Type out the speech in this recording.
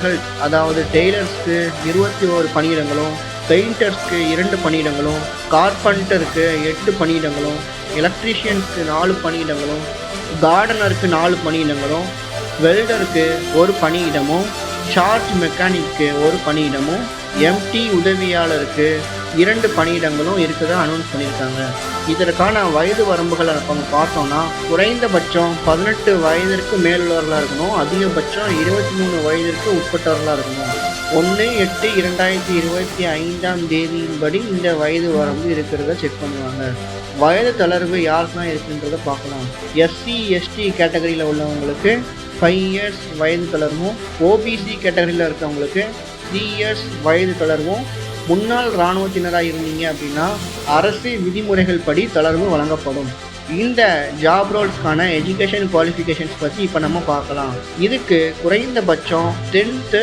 பணியிடங்கள், அதாவது டெய்லர்ஸ்க்கு 21 பணியிடங்களும், பெயிண்டர்ஸ்க்கு 2 பணியிடங்களும், கார்பெண்டருக்கு 8 பணியிடங்களும், எலக்ட்ரீஷியனுக்கு 4 பணியிடங்களும், கார்டனருக்கு 4 பணியிடங்களும், வெல்டருக்கு 1 பணியிடமும், charge mechanic 1 பணியிடமும், empty உதவியாளருக்கு 2 பணியிடங்களும் இருக்கிறதா அனௌன்ஸ் பண்ணியிருக்காங்க. இதற்கான வயது வரம்புகளை நம்ம பார்த்தோம்னா, குறைந்தபட்சம் 18 வயதிற்கு மேலுள்ளவர்களாக இருக்கணும், அதிகபட்சம் 23 வயதிற்கு உட்பட்டவர்களாக இருக்கணும். 1/8/2025 இந்த வயது வரம்பு இருக்கிறத செக் பண்ணுவாங்க. வயது தளர்வு யாருக்குலாம் இருக்குன்றதை பார்க்கலாம். எஸ்சி எஸ்டி கேட்டகரியில் உள்ளவங்களுக்கு 5 இயர்ஸ் வயது தளர்வும், ஓபிசி கேட்டகரியில் இருக்கவங்களுக்கு 3 இயர்ஸ் வயது தளர்வும், முன்னாள் இராணுவத்தினராக இருந்தீங்க அப்படின்னா அரசு விதிமுறைகள் படி தளர்வு வழங்கப்படும். இந்த ஜாப் ரோல்ஸ்க்கான எஜுகேஷன் குவாலிஃபிகேஷன்ஸ் பற்றி இப்போ நம்ம பார்க்கலாம். இதுக்கு குறைந்தபட்சம் 10th